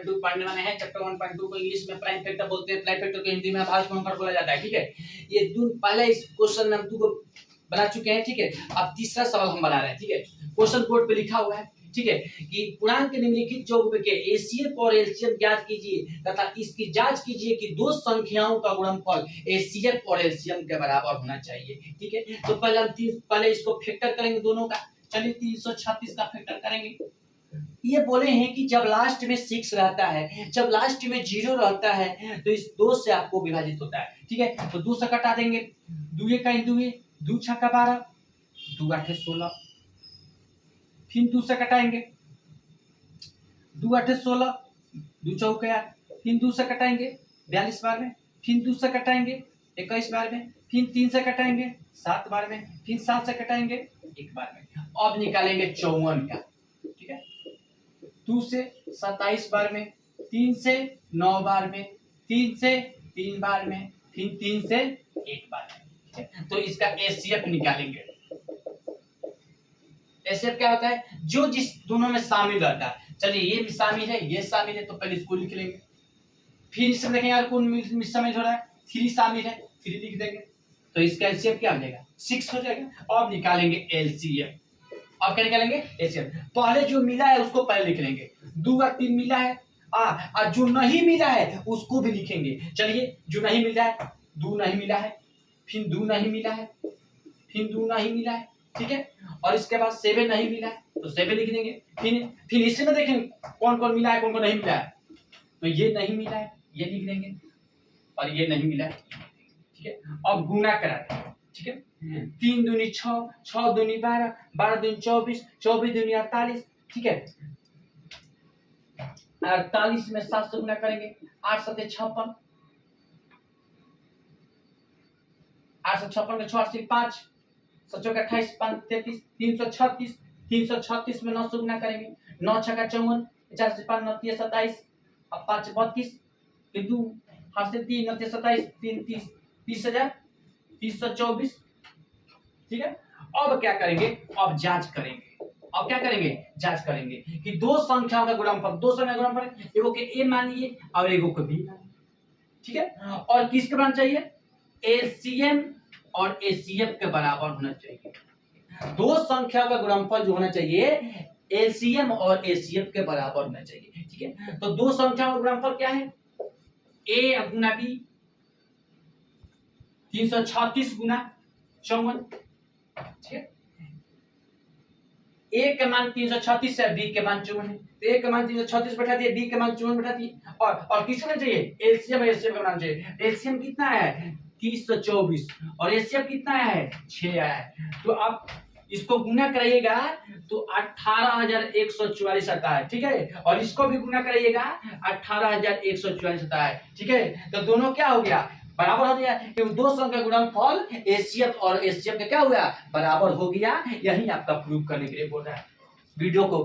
1.2 पढ़ने वाले हैं। चैप्टर 1.2 को इंग्लिश में प्राइम फैक्टर बोलते हैं, प्राइम फैक्टर को हिंदी में आभाज्य गुणनफल बोला जाता है। ठीक है, ये पहले इस क्वेश्चन में हम तुमको बना चुके हैं। ठीक है, अब तीसरा सवाल हम बना रहे हैं। ठीक है, क्वेश्चन बोर्ड पे लिखा हुआ है। ठीक है, कि पूर्णांक के निम्नलिखित चौक के एसीएफ और एलसीएम ज्ञात कीजिए तथा इसकी जांच कीजिए कि दो संख्याओं का गुणनफल एसीएफ और एलसीएम के बराबर होना चाहिए। ठीक है, तो पहले इसको फैक्टर करेंगे दोनों का। चलिए 336 का फैक्टर करेंगे। ये बोले हैं कि जब लास्ट में 6 रहता है, जब लास्ट में 0 रहता है तो इस 2 से आपको विभाजित होता है। ठीक है, तो 2 से कटा देंगे। 2 का 2 छक्का 12, 2 8 16, फिर 2 से कटाएंगे। 2 8 16, 2 चौके 8, फिर 2 से कटाएंगे 42 बार में, फिर 2 से कटाएंगे 21 बार में, फिर 3 से कटाएंगे 7 बार में, फिर 7 से कटाएंगे 1 बार में। अब निकालेंगे 54 का। ठीक है, 2 से 27 बार में, 3 से 9 बार में, 3 से 3 बार में, फिर 3 से 1 बार में। ठीक है, तो इसका एचसीएफ निकालेंगे। एचसीएफ क्या होता है? जो जिस दोनों में शामिल रहता है। चलिए ये शामिल है, ये शामिल है, तो पहले इसको लिख लेंगे। फिर इसमें देखेंगे यार कौन शामिल हो रहा है, 3 शामिल है, 3 लिख देंगे। तो इसका एचसीएफ क्या हो जाएगा? 6 हो जाएगा। अब निकालेंगे एलसीएफ। अब क्या निकालेंगे? एचसीएफ। पहले जो मिला है उसको पहले लिख लेंगे। 2 और 3 मिला है, और जो नहीं मिला है उसको भी लिखेंगे। चलिए, जो नहीं मिला है, 2 नहीं मिला है, फिर 2 नहीं मिला है, फिर 2 नहीं मिला है। ठीक है, और इसके बाद 7 नहीं मिला है, तो 7 लिख देंगे। फिर इसी में देखेंगे कौन कौन मिला है, कौन कौन नहीं मिला है। तो ये नहीं मिला है, ये लिख देंगे, और ये नहीं मिला है। ठीक है, अब गुणा कराते हैं। ठीक है, 3 दूनी 6, 6 दूनी 12, 12 दूनी 24, 24 दूनी 48। ठीक है, 48 में 7 से गुणा करेंगे, 8 7 56, 8 से 56 में 6 से 5, 7 चौके 28, 5 33, 336, 336 में 9 से गुणा करेंगे, 9 छक्का 54, 50 से 5 9 3 27, अब 5 32, फिर 2 हाथ से 3 9 3 27, 3 30, 30,000, 324। ठीक है, अब क्या करेंगे? अब जांच करेंगे। अब क्या करेंगे? जांच करेंगे कि दो संख्याओं का गुणनफल, दो संख्या का गुणनफल एगो के ए मान लीजिए और एगो को बी मान लीजिए। ठीक है, और किसके बराबर चाहिए? एलसीएम और एचसीएफ के बराबर होना चाहिए। दो संख्याओं का गुणनफल जो होना चाहिए एलसीएम और एचसीएफ के बराबर होना चाहिए। ठीक है, तो दो संख्याओं का गुणनफल क्या है? ए गुना बी, 336 गुना 54। ठीक है, ए के मान 336 है, बी के मान 54 है, तो ए के मान 336 बैठा दिए, बी के मान 54 बैठा दिए, और किसको होना चाहिए? एलसीएम एचसीएफ का मान चाहिए। एलसीएम कितना है? 324, और एचसीएफ कितना है? 6 है। तो आप इसको गुना कराइएगा तो 18,144 आता है। ठीक है, और इसको भी गुना कराइएगा 18,144 आता है। ठीक है, तो दोनों क्या हो गया? बराबर हो गया, क्योंकि दो संख्या का गुणनफल एचसीएफ और एचसीएफ का क्या हुआ? बराबर हो गया। यही आपका प्रूफ करने के लिए बोल रहा है। वीडियो को